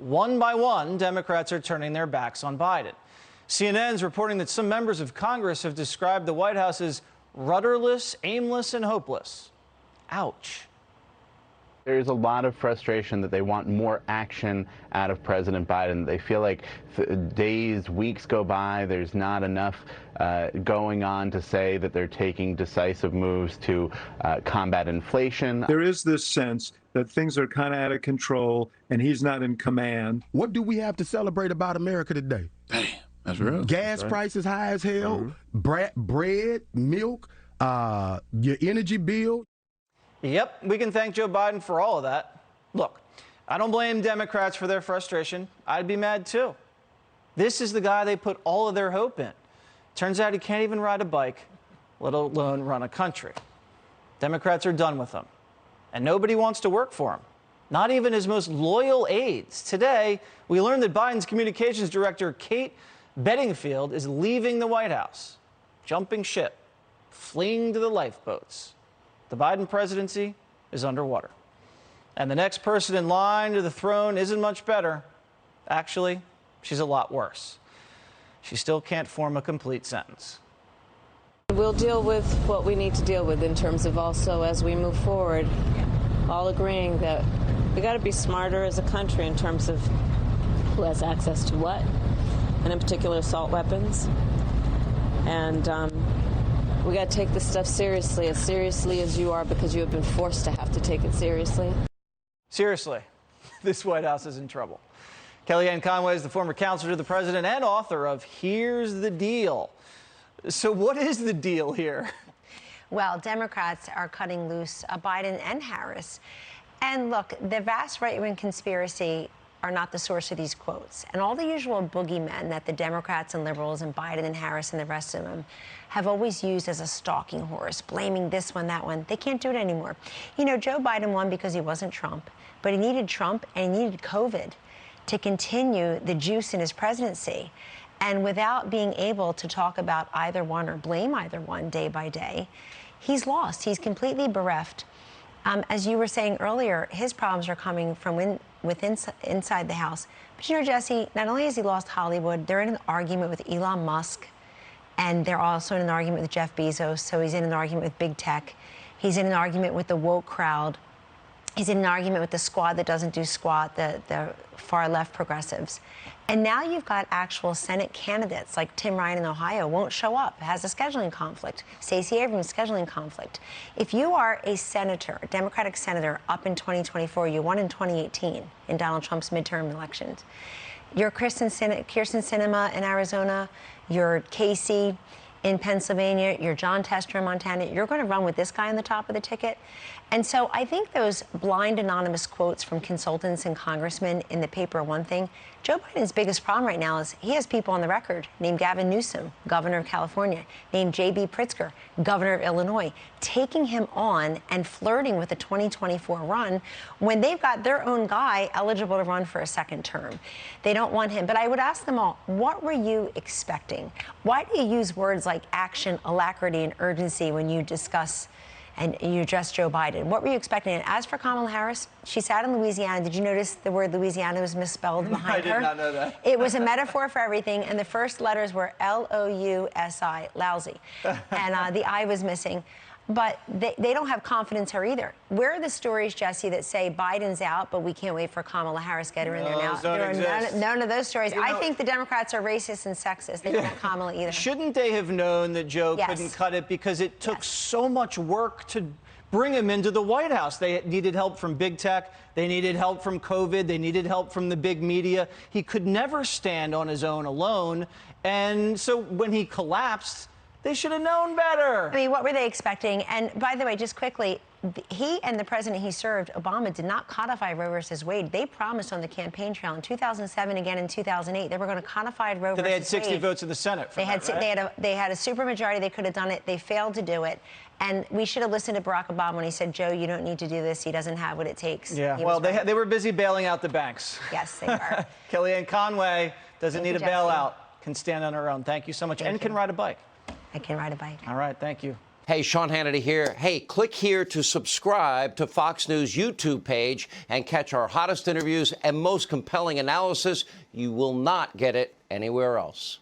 one by one, Democrats are turning their backs on Biden. CNN's reporting that some members of Congress have described the White House as rudderless, aimless, and hopeless. Ouch. There's a lot of frustration that they want more action out of President Biden. They feel like days, weeks go by, there's not enough going on to say that they're taking decisive moves to combat inflation. There is this sense that things are kind of out of control and he's not in command. What do we have to celebrate about America today? Damn, that's real. Gas prices high as hell, bread, milk, your energy bill. Yep, we can thank Joe Biden for all of that. Look, I don't blame Democrats for their frustration. I'd be mad too. This is the guy they put all of their hope in. Turns out he can't even ride a bike, let alone run a country. Democrats are done with him, and nobody wants to work for him, not even his most loyal aides. Today, we learned that Biden's communications director, Kate Bedingfield, is leaving the White House, jumping ship, fleeing to the lifeboats. The Biden presidency is underwater. And the next person in line to the throne isn't much better. Actually, she's a lot worse. She still can't form a complete sentence. We'll deal with what we need to deal with in terms of also as we move forward, all agreeing that we got to be smarter as a country in terms of who has access to what, and in particular assault weapons. And we got to take this stuff seriously as you are, because you have been forced to have to take it seriously. Seriously, this White House is in trouble. Kellyanne Conway is the former counselor to the president and author of Here's the Deal. So what is the deal here? Well, Democrats are cutting loose Biden and Harris. And look, the vast right-wing conspiracy are not the source of these quotes. And all the usual boogeymen that the Democrats and liberals and Biden and Harris and the rest of them have always used as a stalking horse, blaming this one, that one. They can't do it anymore. You know, Joe Biden won because he wasn't Trump, but he needed Trump and he needed COVID to continue the juice in his presidency. And without being able to talk about either one or blame either one day by day, he's lost. He's completely bereft. As you were saying earlier, his problems are coming from inside the House. But you know, Jesse, not only has he lost Hollywood, they're in an argument with Elon Musk, and they're also in an argument with Jeff Bezos. So he's in an argument with big tech. He's in an argument with the woke crowd. He's in an argument with the squad that doesn't do squat, the far left progressives. And now you've got actual Senate candidates like Tim Ryan in Ohio won't show up, has a scheduling conflict. Stacey Abrams, scheduling conflict. If you are a senator, a Democratic senator up in 2024, you won in 2018 in Donald Trump's midterm elections. You're Kyrsten Sinema in Arizona, you're Casey in Pennsylvania, you're John Tester in Montana, you're going to run with this guy on the top of the ticket. And so I think those blind anonymous quotes from consultants and congressmen in the paper are one thing. Joe Biden's biggest problem right now is he has people on the record named Gavin Newsom, governor of California, named J.B. Pritzker, governor of Illinois, taking him on and flirting with the 2024 run when they've got their own guy eligible to run for a second term. They don't want him. But I would ask them all, what were you expecting? Why do you use words like action, alacrity, and urgency when you discuss and you address Joe Biden? What were you expecting? And as for Kamala Harris, she sat in Louisiana. Did you notice the word Louisiana was misspelled behind her? I did not know that. It was a metaphor for everything, and the first letters were L-O-U-S-I, lousy. And the I was missing. But they don't have confidence her either. Where are the stories, Jesse, that say Biden's out, but we can't wait for Kamala Harris, get her in there now? There are none of those stories. You know, I think the Democrats are racist and sexist. They don't want Kamala either. Shouldn't they have known that Joe couldn't cut it because it took so much work to bring him into the White House? They needed help from big tech. They needed help from COVID. They needed help from the big media. He could never stand on his own alone. And so when he collapsed, they should have known better. I mean, what were they expecting? And by the way, just quickly, he and the president he served, Obama, did not codify Roe versus Wade. They promised on the campaign trail in 2007, again in 2008, they were going to codify Roe versus Wade. They had 60 votes in the Senate. They had a supermajority. They could have done it. They failed to do it. And we should have listened to Barack Obama when he said, Joe, you don't need to do this. He doesn't have what it takes. Yeah, well, they were busy bailing out the banks. Yes, they were. Kellyanne Conway doesn't need a bailout, can stand on her own. Thank you so much. And can ride a bike. I can ride a bike. All right, thank you. Hey, Sean Hannity here. Hey, click here to subscribe to Fox News YouTube page and catch our hottest interviews and most compelling analysis. You will not get it anywhere else.